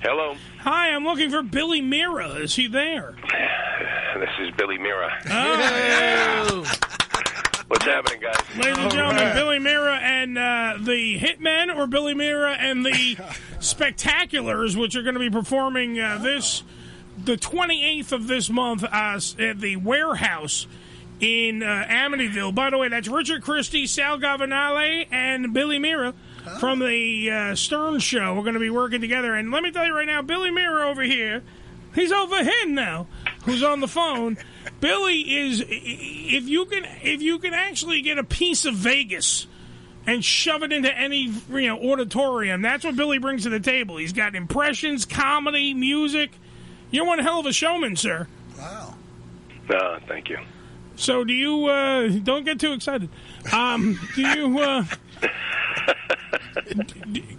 Hello. Hi, I'm looking for Billy Mira. Is he there? This is Billy Mira. Oh, yeah. What's happening, guys? Ladies and gentlemen, Billy Mira and the Hitmen, or Billy Mira and the Spectaculars, which are going to be performing the 28th of this month at the Warehouse in Amityville. By the way, that's Richard Christie, Sal Governale, and Billy Mira from the Stern Show. We're going to be working together. And let me tell you right now, Billy Mira over here, he's over here now, who's on the phone. Billy is, if you can actually get a piece of Vegas and shove it into any auditorium, that's what Billy brings to the table. He's got impressions, comedy, music. You're one hell of a showman, sir. Wow. Thank you. So do you, don't get too excited. Do you,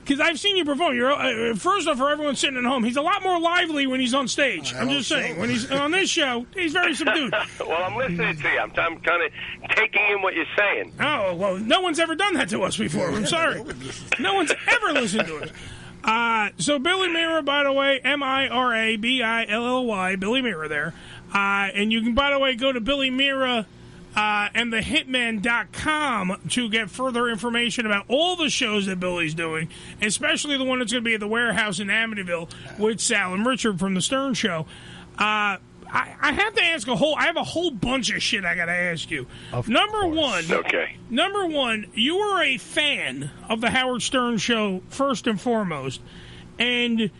because I've seen you perform. You're, first off, for everyone sitting at home, he's a lot more lively when he's on stage. I'm just saying. When he's on this show, he's very subdued. Well, I'm listening to you. I'm kind of taking in what you're saying. Oh, well, no one's ever done that to us before. I'm sorry. No one's ever listened to us. So Billy Mira, by the way, Mirabilly, Billy Mira there. And you can, by the way, go to Billy Mira and thehitman.com to get further information about all the shows that Billy's doing, especially the one that's going to be at the Warehouse in Amityville with Sal and Richard from the Stern Show. I have to ask I have a whole bunch of shit I got to ask you. Number one, you were a fan of the Howard Stern Show first and foremost, and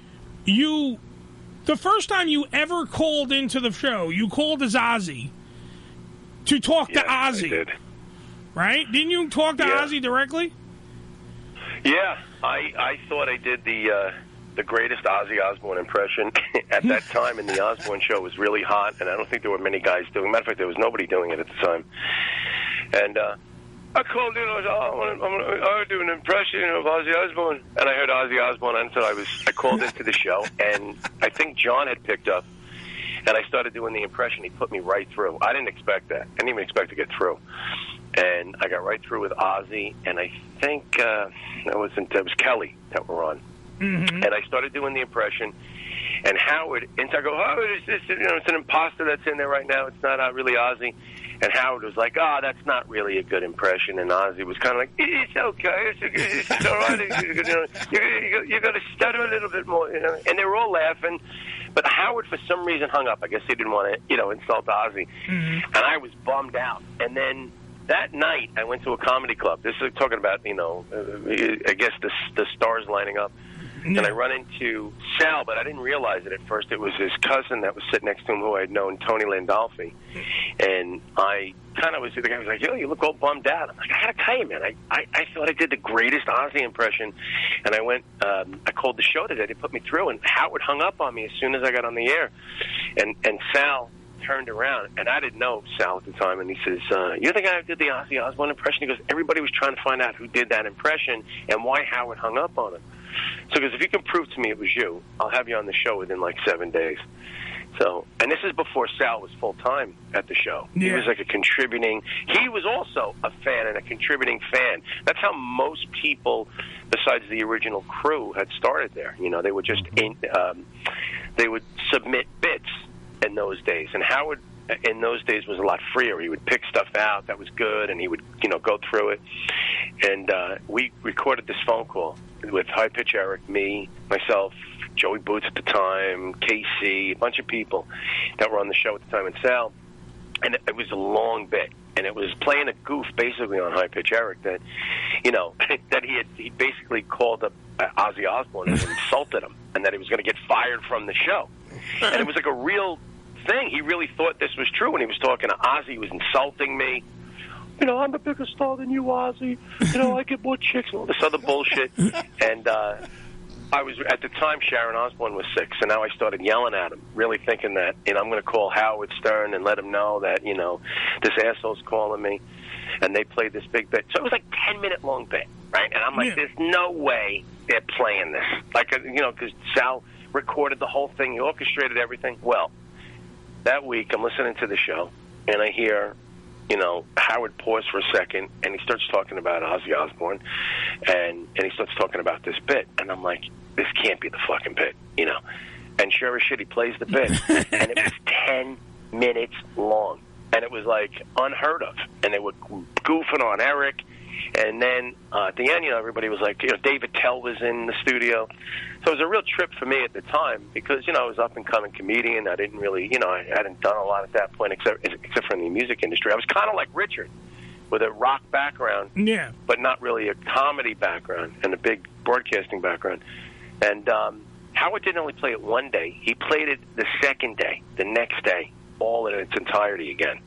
the first time you ever called into the show, you called as Ozzy to talk to Ozzy. I did. Right? Didn't you talk to Ozzy directly? Yeah, I thought I did the greatest Ozzy Osbourne impression at that time, and the Osbourne show was really hot, and I don't think there were many guys doing it. Matter of fact, there was nobody doing it at the time. And I called in, I want to do an impression of Ozzy Osbourne. And I heard Ozzy Osbourne, and so I called into the show, and I think John had picked up, and I started doing the impression. He put me right through. I didn't expect that. I didn't even expect to get through. And I got right through with Ozzy, and I think it was Kelly that were on. Mm-hmm. And I started doing the impression, and Howard, and so I go, Howard, it's an imposter that's in there right now. It's not really Ozzy. And Howard was like, that's not really a good impression. And Ozzy was kind of like, it's okay, it's all right. You're going to stutter a little bit more, And they were all laughing. But Howard, for some reason, hung up. I guess he didn't want to, insult Ozzy. Mm-hmm. And I was bummed out. And then that night, I went to a comedy club. This is talking about, I guess the stars lining up. And I run into Sal, but I didn't realize it at first. It was his cousin that was sitting next to him, who I had known, Tony Landolfi. And I kind of the guy was like, yo, you look all bummed out. I'm like, I got to tell you, man, I thought I did the greatest Ozzy impression. And I went, I called the show today. They put me through, and Howard hung up on me as soon as I got on the air. And Sal turned around, and I didn't know Sal at the time, and he says, you're the guy who did the Ozzy Osbourne impression? He goes, everybody was trying to find out who did that impression and why Howard hung up on him. So, because if you can prove to me it was you, I'll have you on the show within like 7 days. So, and this is before Sal was full-time at the show. Yeah. He was like a contributing. He was also a fan and a contributing fan. That's how most people, besides the original crew, had started there. They would just they would submit bits in those days. And Howard, in those days, was a lot freer. He would pick stuff out that was good, and he would, go through it. And we recorded this phone call with High Pitch Eric, me, myself, Joey Boots at the time, Casey, a bunch of people that were on the show at the time, and Sal. And it was a long bit, and it was playing a goof basically on High Pitch Eric that, that he basically called up Ozzy Osbourne and insulted him, and that he was going to get fired from the show. And it was like a real thing. He really thought this was true when he was talking to Ozzy. He was insulting me. I'm a bigger star than you, Ozzy. I get more chicks and all this other bullshit. And I was, at the time, Sharon Osbourne was sick, so now I started yelling at him, really thinking that, I'm going to call Howard Stern and let him know that, this asshole's calling me. And they played this big bit. So it was like 10-minute long bit, right? And I'm like, there's no way they're playing this. Like, because Sal recorded the whole thing. He orchestrated everything. Well, that week, I'm listening to the show, and I hear, Howard pause for a second, and he starts talking about Ozzy Osbourne, and he starts talking about this bit. And I'm like, this can't be the fucking bit, you know. And sure as shit, he plays the bit, and it was 10 minutes long, and it was like unheard of. And they were goofing on Eric, and then at the end, you know, everybody was like, you know, David Tell was in the studio, so it was a real trip for me at the time because, you know, I was up and coming comedian. I didn't really, you know, I hadn't done a lot at that point except for in the music industry. I was kind of like Richard, with a rock background, yeah, but not really a comedy background and a big broadcasting background. And Howard didn't only play it one day; he played it the second day, the next day, all in its entirety again.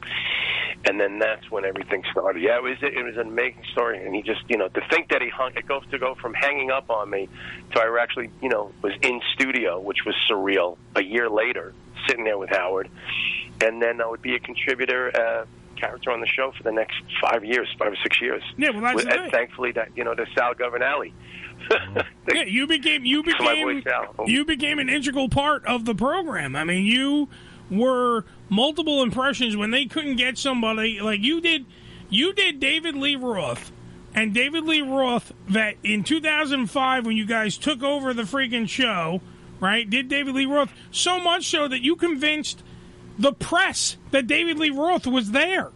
And then that's when everything started. Yeah, it was an amazing story. And he just, you know, to think that it goes to go from hanging up on me to I actually, you know, was in studio, which was surreal. A year later, sitting there with Howard, and then I would be a contributor. Character on the show for the next 5 or 6 years. Yeah, well, that's and thankfully that, you know, to Sal Governale. Yeah, you became an integral part of the program. I mean, you were multiple impressions when they couldn't get somebody like you did. You did David Lee Roth, and David Lee Roth that in 2005 when you guys took over the freaking show, right? Did David Lee Roth so much so that you convinced the press that David Lee Roth was there.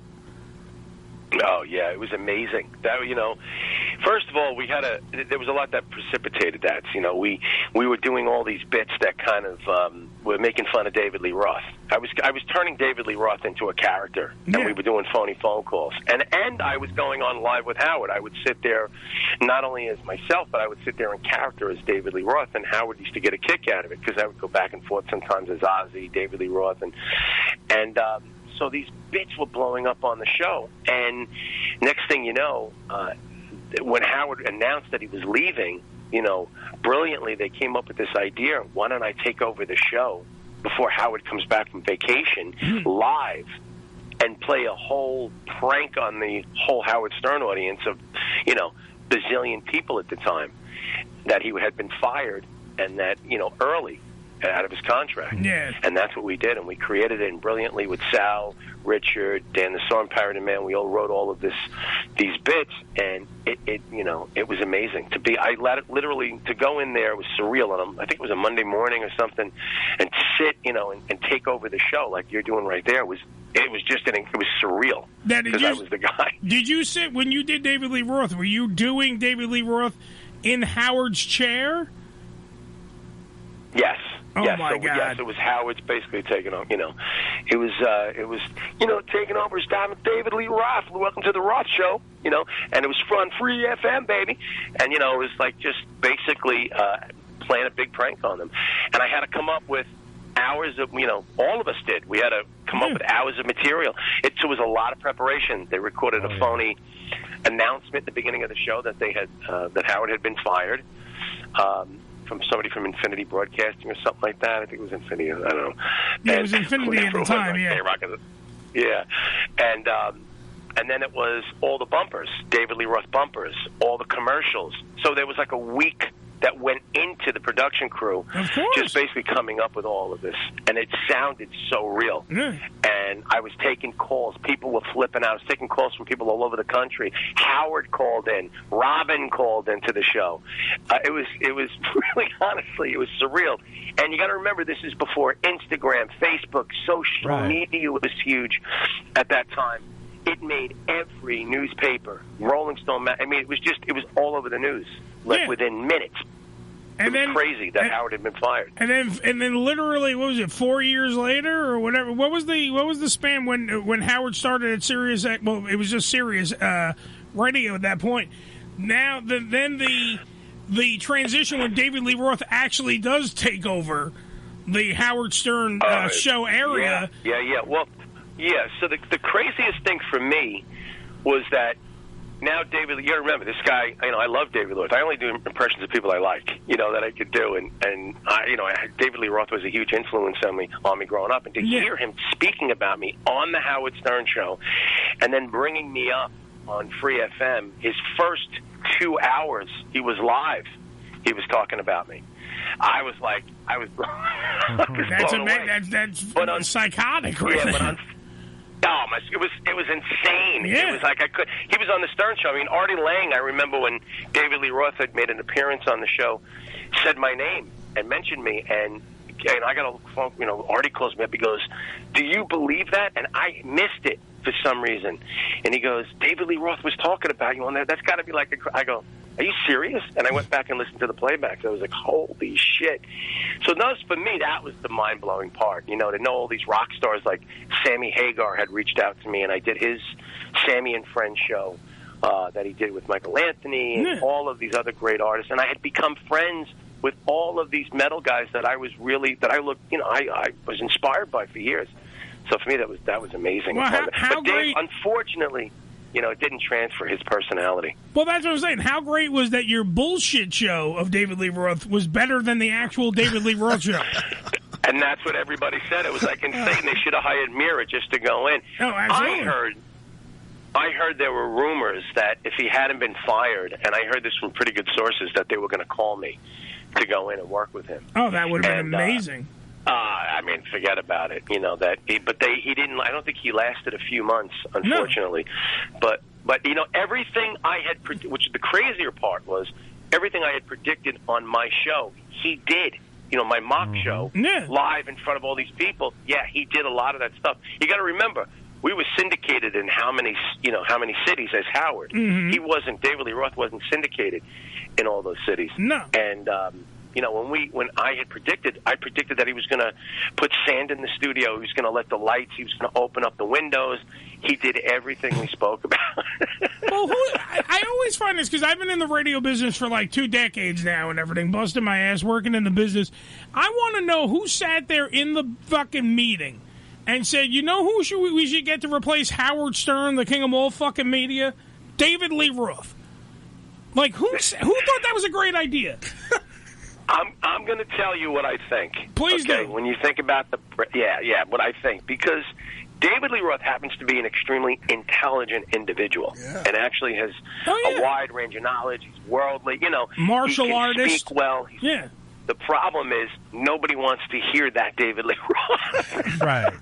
Oh, yeah, it was amazing. That, you know, first of all, there was a lot that precipitated that. You know, we were doing all these bits that kind of were making fun of David Lee Roth. I was turning David Lee Roth into a character, and we were doing phony phone calls. And I was going on live with Howard. I would sit there not only as myself, but I would sit there in character as David Lee Roth, and Howard used to get a kick out of it because I would go back and forth sometimes as Ozzy, David Lee Roth, and so these bits were blowing up on the show. And next thing you know, when Howard announced that he was leaving, you know, brilliantly they came up with this idea, why don't I take over the show before Howard comes back from vacation live and play a whole prank on the whole Howard Stern audience of, you know, bazillion people at the time, that he had been fired and that, you know, early out of his contract. Yes. And that's what we did, and we created it brilliantly with Sal, Richard, Dan the Storm Parody Man. We all wrote all of these bits, and it you know, it was amazing to be. I literally to go in there, it was surreal. And I think it was a Monday morning or something, and sit, you know, and take over the show like you're doing right there. It was surreal because I was the guy. Did you sit when you did David Lee Roth? Were you doing David Lee Roth in Howard's chair? Yes. Oh, yes, my God. Yes, it was Howard's basically taking over, you know. It was, you know, taking over his time with David Lee Roth. Welcome to the Roth Show, you know, and it was on Free FM, baby. And, you know, it was like just basically playing a big prank on them. And I had to come up with hours of, you know, all of us did. We had to come up with hours of material. It was a lot of preparation. They recorded a phony announcement at the beginning of the show that they had, that Howard had been fired. From somebody from Infinity Broadcasting or something like that. I think it was Infinity. I don't know. Yeah, it was Infinity at the time, yeah. Yeah. And then it was all the bumpers, David Lee Roth bumpers, all the commercials. So there was like a week that went into the production crew, just basically coming up with all of this. And it sounded so real. Yeah. And I was taking calls. People were flipping out. I was taking calls from people all over the country. Howard called in. Robin called into the show. It was really, honestly, it was surreal. And you got to remember, this is before Instagram, Facebook, social media was huge at that time. It made every newspaper, Rolling Stone. I mean, it was all over the news, like within minutes. And it was crazy that Howard had been fired. And then literally, what was it? 4 years later, or whatever. What was the span when Howard started at Sirius? Well, it was just Sirius Radio at that point. Now, then the transition when David Lee Roth actually does take over the Howard Stern show area. Yeah. Well. Yeah, so the craziest thing for me was that now David, you got to remember, this guy, you know, I love David Lee Roth. I only do impressions of people I like, you know, that I could do. And I, you know, David Lee Roth was a huge influence on me growing up. And to hear him speaking about me on the Howard Stern show and then bringing me up on Free FM, his first 2 hours, he was live. He was talking about me. I was that's amazing. That's psychotic, really. Yeah, it was insane. Yeah. It was like he was on the Stern show. I mean, Artie Lang, I remember when David Lee Roth had made an appearance on the show, said my name and mentioned me, and I got a phone, Artie calls me up. He goes, "Do you believe that?" And I missed it for some reason. And he goes, "David Lee Roth was talking about you on there. That's got to be like a..." I go, "Are you serious?" And I went back and listened to the playbacks. I was like, holy shit. So for me, that was the mind-blowing part, to know all these rock stars like Sammy Hagar had reached out to me, and I did his Sammy and Friends show that he did with Michael Anthony and all of these other great artists. And I had become friends with all of these metal guys that I was inspired by for years. So for me, that was amazing. Well, but Dave, unfortunately, it didn't transfer his personality. Well, that's what I'm saying. How great was that your bullshit show of David Lee Roth was better than the actual David Lee Roth show? And that's what everybody said. It was like insane. They should have hired Mira just to go in. Oh, absolutely. I heard there were rumors that if he hadn't been fired, and I heard this from pretty good sources, that they were going to call me to go in and work with him. Oh, that would have been amazing. Forget about it. He didn't. I don't think he lasted a few months, unfortunately. No. But everything I had, which the crazier part was, everything I had predicted on my show, he did. My mock show, live in front of all these people. Yeah, he did a lot of that stuff. You got to remember, we were syndicated in how many cities as Howard. Mm-hmm. He wasn't. David Lee Roth wasn't syndicated in all those cities. No. And when I predicted that he was going to put sand in the studio, he was going to let the lights, he was going to open up the windows. He did everything we spoke about. Well, I always find this, because I've been in the radio business for like 2 decades now and everything, busting my ass, working in the business. I want to know who sat there in the fucking meeting and said, who we should get to replace Howard Stern, the king of all fucking media? David Lee Roth. Like, who thought that was a great idea? I'm going to tell you what I think. Please do. When you think about what I think, because David Lee Roth happens to be an extremely intelligent individual and actually has a wide range of knowledge. He's worldly, martial he can artist. Speak well. The problem is nobody wants to hear that David Lee Roth. Right.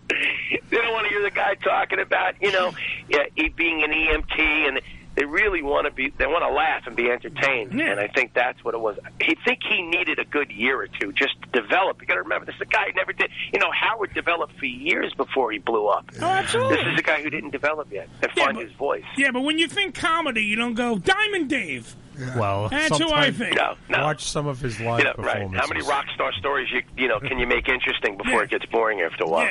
They don't want to hear the guy talking about, being an EMT, and they really want to laugh and be entertained. Yeah. And I think that's what it was. I think he needed a good year or two just to develop. You got to remember, this is a guy who never did. Howard developed for years before he blew up. Oh, absolutely. This is a guy who didn't develop yet and find his voice. Yeah, but when you think comedy, you don't go Diamond Dave. Yeah. Well, that's who I think. No. Watch some of his live performances. Right. How many rock star stories can you make interesting before it gets boring after a while?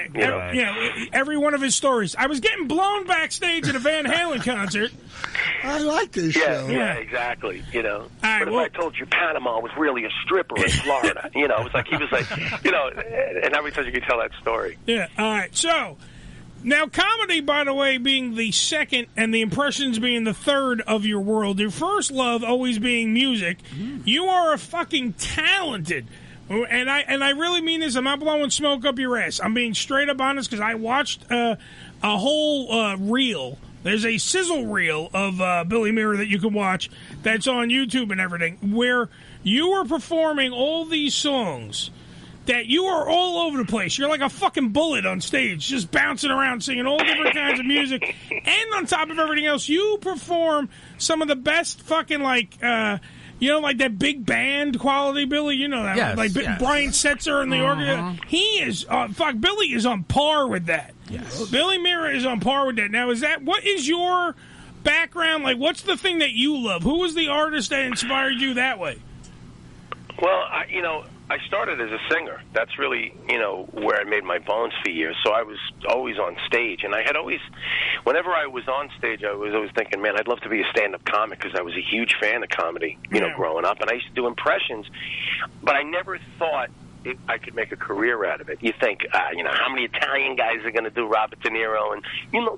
Every one of his stories. I was getting blown backstage at a Van Halen concert. I like this show. Yeah, exactly. But right, if I told you Panama was really a stripper in Florida, it was like he was like, and how many times you could tell that story? Yeah. All right. So. Now, comedy, by the way, being the second and the impressions being the third of your world, your first love always being music, you are a fucking talented, and I really mean this, I'm not blowing smoke up your ass. I'm being straight up honest, because I watched a whole reel. There's a sizzle reel of Billy Mira that you can watch that's on YouTube and everything, where you are performing all these songs that you are all over the place. You're like a fucking bullet on stage, just bouncing around, singing all different kinds of music. And on top of everything else, you perform some of the best fucking, like that big band quality, Billy. You know that. Yes, Brian Setzer and the organ. He is, Billy is on par with that. Yes. Billy Mira is on par with that. Now, what is your background? Like, what's the thing that you love? Who was the artist that inspired you that way? Well, I started as a singer. That's really, where I made my bones for years. So I was always on stage. And I had always, whenever I was on stage, I was always thinking, man, I'd love to be a stand-up comic, because I was a huge fan of comedy, growing up. And I used to do impressions. But I never thought I could make a career out of it. You think, how many Italian guys are going to do Robert De Niro and,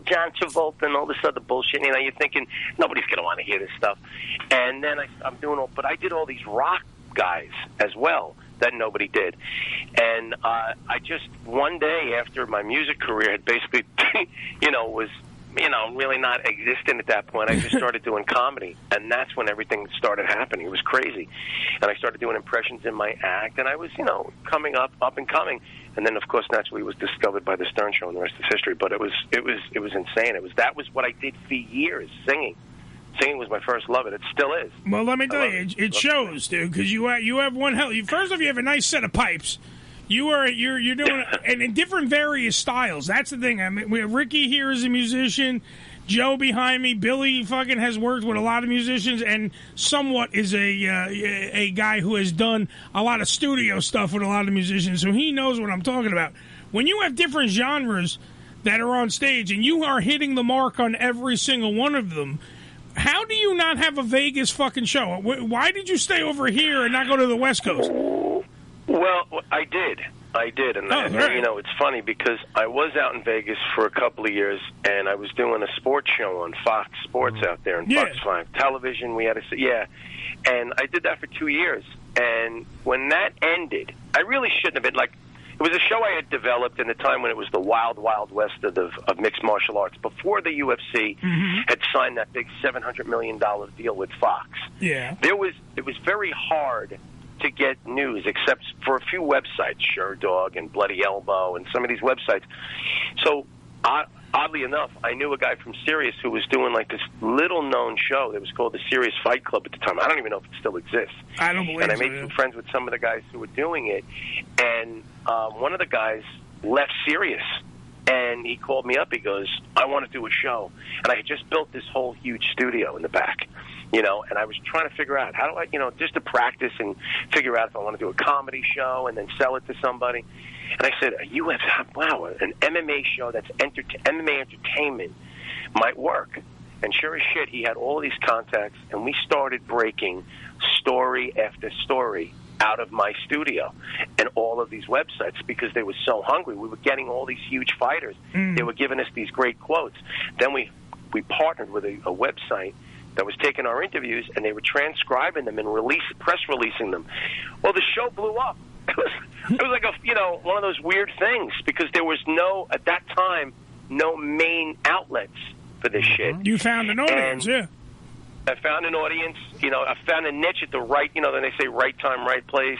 John Travolta and all this other bullshit. You're thinking, nobody's going to want to hear this stuff. And then but I did all these rock guys as well that nobody did. And I just, one day after my music career had basically, was, really not existent at that point, I just started doing comedy. And that's when everything started happening. It was crazy. And I started doing impressions in my act, and I was, coming up and coming. And then, of course, naturally, it was discovered by the Stern Show, and the rest is history. But it was insane. That was what I did for years, singing. Singing was my first love, and it still is. Well, let me tell you, it shows, dude, because you have one hell. First off, you have a nice set of pipes. You're doing and in different various styles. That's the thing. I mean, Ricky here is a musician. Joe behind me, Billy fucking has worked with a lot of musicians, and somewhat is a guy who has done a lot of studio stuff with a lot of musicians, so he knows what I'm talking about. When you have different genres that are on stage, and you are hitting the mark on every single one of them, how do you not have a Vegas fucking show? Why did you stay over here and not go to the West Coast? Well, I did, and it's funny because I was out in Vegas for a couple of years, and I was doing a sports show on Fox Sports out there, and Fox 5 Television. We had and I did that for 2 years, and when that ended, I really shouldn't have been like. It was a show I had developed in the time when it was the wild, wild west of mixed martial arts, before the UFC had signed that big $700 million deal with Fox. Yeah, it was very hard to get news, except for a few websites, SureDog and Bloody Elbow and some of these websites. So, oddly enough, I knew a guy from Sirius who was doing like this little-known show that was called the Sirius Fight Club at the time. I don't even know if it still exists. I don't believe And I made some friends with some of the guys who were doing it, and one of the guys left Sirius, and he called me up. He goes, I want to do a show. And I had just built this whole huge studio in the back. And I was trying to figure out how do I, just to practice and figure out if I want to do a comedy show and then sell it to somebody. And I said, an MMA show that's MMA entertainment might work. And sure as shit, he had all these contacts, and we started breaking story after story out of my studio and all of these websites because they were so hungry. We were getting all these huge fighters. They were giving us these great quotes. Then we partnered with a website that was taking our interviews, and they were transcribing them and press releasing them. Well, the show blew up. It was like one of those weird things because there was at that time, no main outlets for this shit. You found an audience, yeah. I found an audience, I found a niche at the right, then they say right time, right place,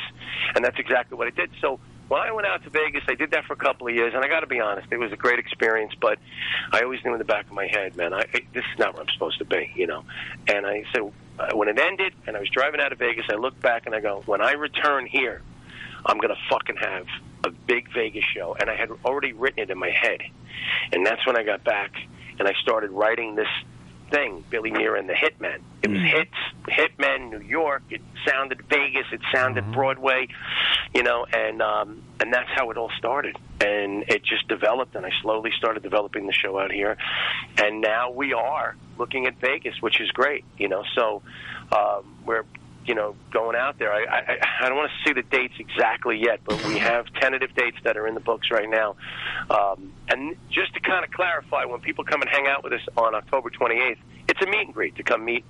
and that's exactly what I did. So when I went out to Vegas, I did that for a couple of years, and I got to be honest, it was a great experience, but I always knew in the back of my head, man, this is not where I'm supposed to be, And I said, when it ended, and I was driving out of Vegas, I looked back and I go, when I return here, I'm going to fucking have a big Vegas show, and I had already written it in my head, and that's when I got back, and I started writing this thing, Billy Mira and the Hitmen. It was Hitmen, New York. It sounded Vegas. It sounded Broadway, and that's how it all started. And it just developed, and I slowly started developing the show out here. And now we are looking at Vegas, which is great, So we're, going out there. I don't want to see the dates exactly yet, but we have tentative dates that are in the books right now. And just to kind of clarify, when people come and hang out with us on October 28th, it's a meet and greet to come meet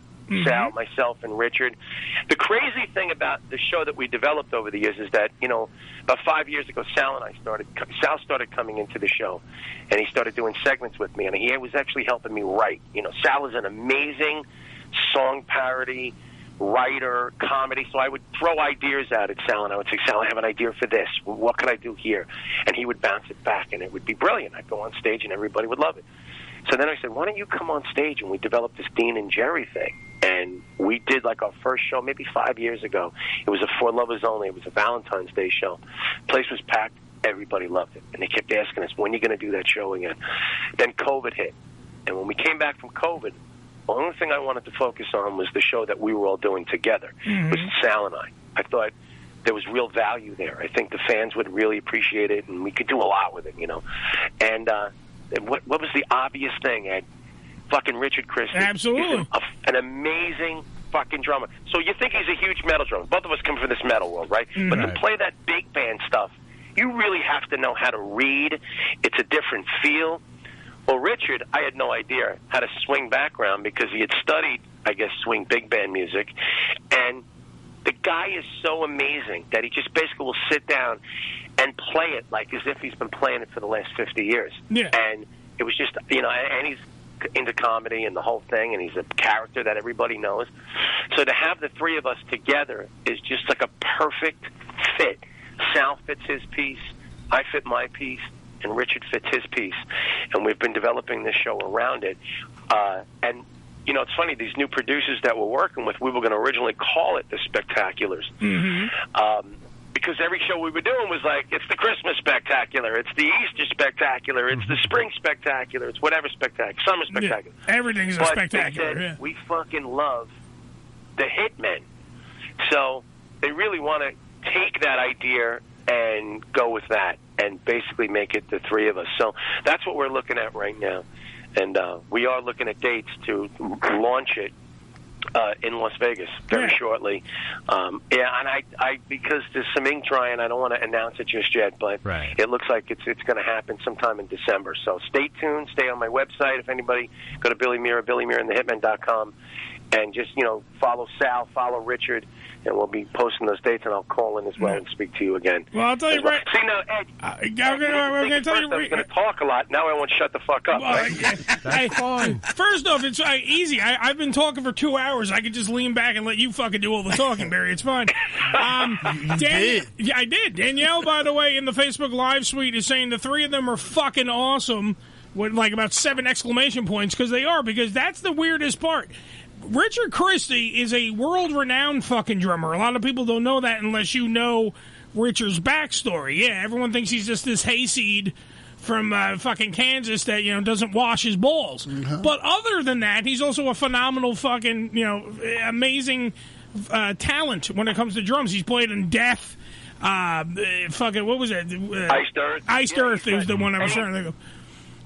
Sal, myself, and Richard. The crazy thing about the show that we developed over the years is that, about 5 years ago, Sal started coming into the show, and he started doing segments with me, and he was actually helping me write. Sal is an amazing song parody writer, comedy, so I would throw ideas out at Sal, and I would say, Sal, I have an idea for this. What could I do here? And he would bounce it back, and it would be brilliant. I'd go on stage, and everybody would love it. So then I said, why don't you come on stage? And we developed this Dean and Jerry thing. And we did like our first show maybe 5 years ago. It was a For Lovers Only. It was a Valentine's Day show. The place was packed. Everybody loved it. And they kept asking us, when are you going to do that show again? Then COVID hit. And when we came back from COVID, the only thing I wanted to focus on was the show that we were all doing together. It was Sal and I. I thought there was real value there. I think the fans would really appreciate it, and we could do a lot with it, And what was the obvious thing, Ed? Fucking Richard Christie. Absolutely. He's an amazing fucking drummer. So you think he's a huge metal drummer. Both of us come from this metal world, right? But to play that big band stuff, you really have to know how to read. It's a different feel. Well, Richard, I had no idea, had a swing background because he had studied, I guess, swing big band music. And the guy is so amazing that he just basically will sit down and play it like as if he's been playing it for the last 50 years. Yeah. And it was just, and he's into comedy and the whole thing, and he's a character that everybody knows. So to have the three of us together is just like a perfect fit. Sal fits his piece, I fit my piece, and Richard fits his piece. And we've been developing this show around it. And it's funny, these new producers that we're working with, we were going to originally call it the Spectaculars. Because every show we were doing was like, it's the Christmas Spectacular, it's the Easter Spectacular, it's the Spring Spectacular, it's whatever Spectacular, Summer Spectacular. Yeah, everything's a spectacular. They said, we fucking love the Hitmen. So they really want to take that idea and go with that and basically make it the three of us. So that's what we're looking at right now. And we are looking at dates to launch it in Las Vegas very shortly. And I because there's some ink drying, I don't want to announce it just yet, but it looks like it's going to happen sometime in December. So stay tuned. Stay on my website. If anybody, go to Billy Mira, BillyMiraandtheHitmen.com, and just, follow Sal, follow Richard, and we'll be posting those dates, and I'll call in as well and speak to you again. Well, I'll tell you right. See, now, Ed, I'm going to tell you. I was going to talk a lot. Now I won't shut the fuck up. Well, That's fine. First off, it's easy. I've been talking for 2 hours. I could just lean back and let you fucking do all the talking, Barry. It's fine. did. Yeah, I did. Danielle, by the way, in the Facebook Live suite is saying the three of them are fucking awesome with like about 7 exclamation points because they are, because that's the weirdest part. Richard Christie is a world-renowned fucking drummer. A lot of people don't know that unless you know Richard's backstory. Yeah, everyone thinks he's just this hayseed from fucking Kansas that, doesn't wash his balls. But other than that, he's also a phenomenal fucking, amazing talent when it comes to drums. He's played in Death. Fucking, what was it? Iced Earth. Iced Earth is the one I was trying to think of.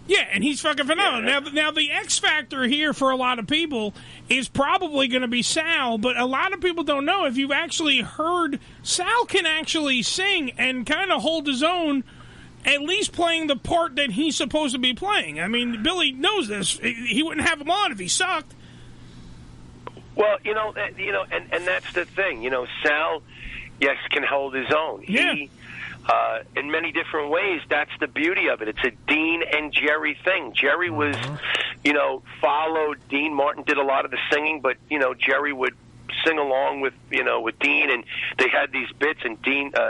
Yeah, and he's fucking phenomenal. Now, the X factor here for a lot of people is probably going to be Sal, but a lot of people don't know. If you've actually heard, Sal can actually sing and kind of hold his own, at least playing the part that he's supposed to be playing. I mean, Billy knows this. He wouldn't have him on if he sucked. Well, and that's the thing. Sal, yes, can hold his own. Yeah. In many different ways, that's the beauty of it. It's a Dean and Jerry thing. Jerry was, followed Dean. Martin did a lot of the singing, but, Jerry would sing along with, with Dean, and they had these bits, and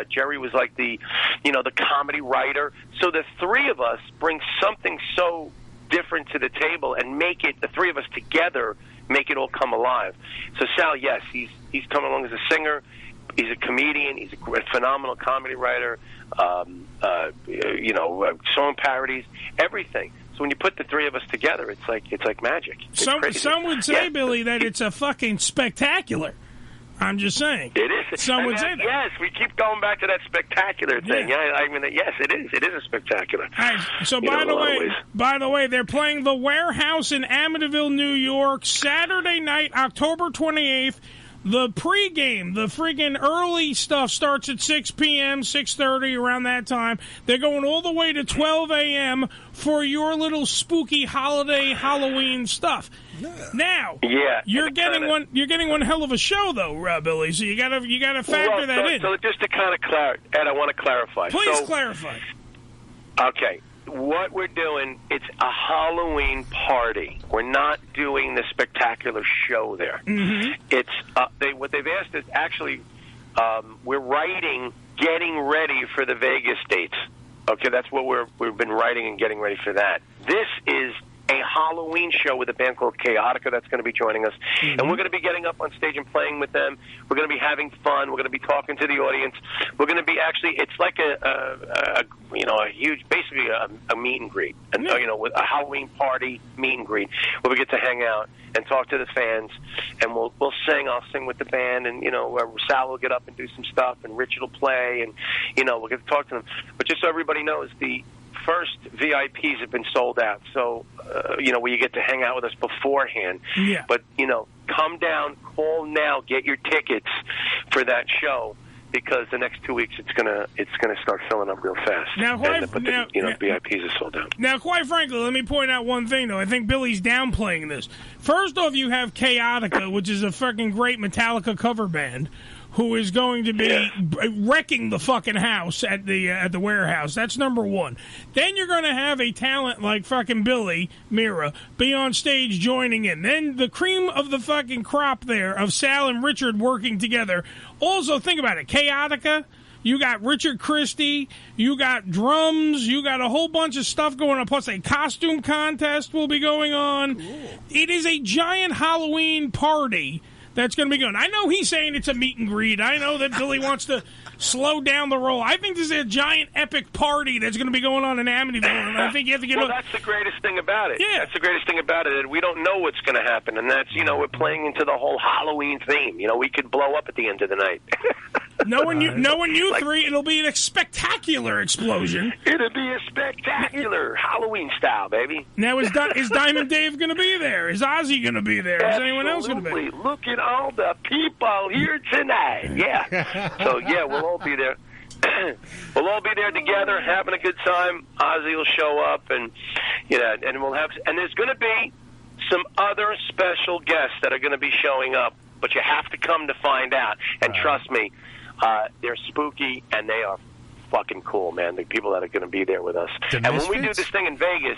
Jerry was like the comedy writer. So the three of us bring something so different to the table and make it, the three of us together, make it all come alive. So Sal, yes, he's come along as a singer. He's a comedian. He's a phenomenal comedy writer. Song parodies, everything. So when you put the three of us together, it's like magic. Some would say, Billy, that it's a fucking spectacular. I'm just saying. It is. Some would say that. Yes, we keep going back to that spectacular thing. Yeah, yes, it is. It is a spectacular. Right. So by the way, they're playing the Warehouse in Amityville, New York, Saturday night, October 28th. The pregame, the freaking early stuff starts at 6 p.m., 6:30, around that time. They're going all the way to 12 a.m. for your little spooky holiday Halloween stuff. Now, you're getting one hell of a show, though, Billy. So you gotta factor that in. So just to kind of Ed, I want to clarify. Please clarify. Okay. What we're doing, it's a Halloween party. We're not doing the spectacular show there. It's what they've asked is actually we're writing, getting ready for the Vegas dates. Okay, that's what we've been writing and getting ready for that. This is a Halloween show with a band called Chaotica that's going to be joining us. And we're going to be getting up on stage and playing with them. We're going to be having fun. We're going to be talking to the audience. We're going to be it's like a huge, basically a meet and greet, with a Halloween party meet and greet where we get to hang out and talk to the fans, and we'll sing. I'll sing with the band, and Sal will get up and do some stuff, and Richard will play, and we'll get to talk to them. But just so everybody knows, the first VIPs have been sold out, so where you get to hang out with us beforehand. Yeah. But come down, call now, get your tickets for that show, because the next 2 weeks it's gonna start filling up real fast. VIPs are sold out. Now, quite frankly, let me point out one thing though. I think Billy's downplaying this. First off, you have Chaotica, which is a fucking great Metallica cover band, who is going to be wrecking the fucking house at the Warehouse. That's number one. Then you're going to have a talent like fucking Billy Mira be on stage joining in. Then the cream of the fucking crop there of Sal and Richard working together. Also, think about it. Chaotica, You got Richard Christie. You got drums. You got a whole bunch of stuff going on. Plus, a costume contest will be going on. Cool. It is a giant Halloween party that's going to be going. I know he's saying it's a meet and greet. I know that Billy wants to slow down the roll. I think this is a giant epic party that's going to be going on in Amityville, and I think you have to get. Well, that's the greatest thing about it. Yeah, that's the greatest thing about it. We don't know what's going to happen, and that's we're playing into the whole Halloween theme. We could blow up at the end of the night. Knowing you three, it'll be a spectacular explosion. It'll be a spectacular Halloween style, baby. Now, is Diamond Dave going to be there? Is Ozzy going to be there? Absolutely. Is anyone else going to be? Look at all the people here tonight. Yeah. So, yeah, we'll all be there. We'll all be there together, having a good time. Ozzy will show up, and we'll have. And there's going to be some other special guests that are going to be showing up, but you have to come to find out. And trust me, they're spooky and they are fucking cool, man. The people that are going to be there with us. And when we do this thing in Vegas,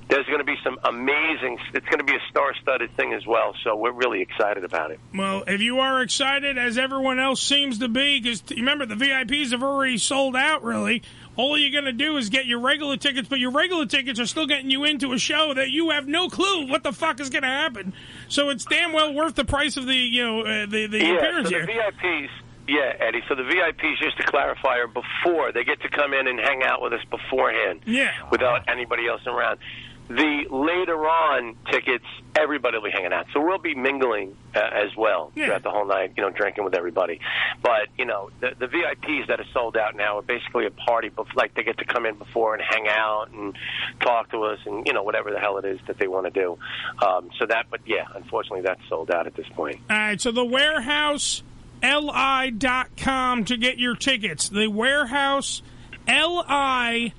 there's going to be some amazing. It's going to be a star-studded thing as well. So we're really excited about it. Well, if you are excited, as everyone else seems to be, because remember the VIPs have already sold out. Really, all you're going to do is get your regular tickets, but your regular tickets are still getting you into a show that you have no clue what the fuck is going to happen. So it's damn well worth the price of the appearance so here. The VIPs. Yeah, Eddie. So the VIPs, just to clarify, are before. They get to come in and hang out with us beforehand. Yeah. Without anybody else around. The later on tickets, everybody will be hanging out. So we'll be mingling as well throughout the whole night, drinking with everybody. But, the VIPs that are sold out now are basically a party. Like, they get to come in before and hang out and talk to us and, whatever the hell it is that they want to do. Unfortunately, that's sold out at this point. All right, so the WarehouseLI.com to get your tickets. The WarehouseLI.com.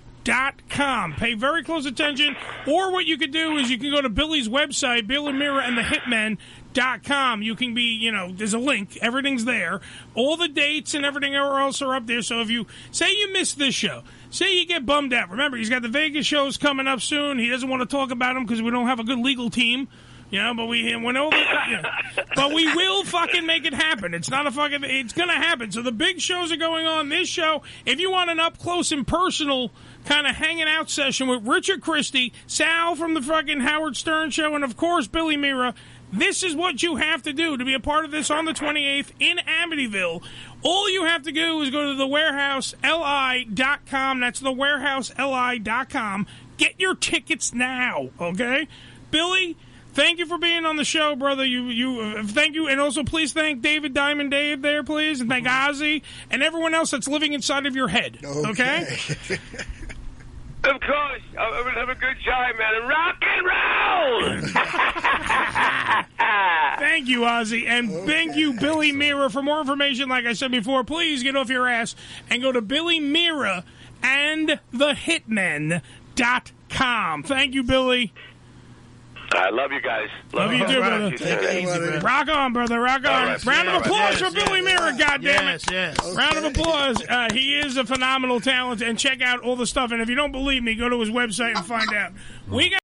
Pay very close attention. Or what you could do is you can go to Billy's website, Billy Mira and the Hitmen.com. You can be, there's a link. Everything's there. All the dates and everything else are up there. So if you say you missed this show, say you get bummed out. Remember, he's got the Vegas shows coming up soon. He doesn't want to talk about them because we don't have a good legal team. But we will fucking make it happen. It's not it's going to happen. So the big shows are going on. This show, if you want an up close and personal kind of hanging out session with Richard Christie, Sal from the fucking Howard Stern show, and of course Billy Mira, this is what you have to do to be a part of this on the 28th in Amityville. All you have to do is go to the WarehouseLI.com. That's the WarehouseLI.com. Get your tickets now, okay? Billy, thank you for being on the show, brother. You thank you, and also please thank David Diamond Dave there, please, and thank Ozzy and everyone else that's living inside of your head. Okay? Of course, I'm gonna have a good time, man. And rock and roll. Thank you, Ozzy, and thank you, Billy Mira. For more information, like I said before, please get off your ass and go to Billy Mira and the Hitmen.com. Thank you, Billy. I love you guys. Love you too, brother. Take it easy, rock on, brother. Rock on. Right. Round of applause for Billy Mira, goddammit. Yes. Okay. Round of applause. He is a phenomenal talent, and check out all the stuff. And if you don't believe me, go to his website and find out. We got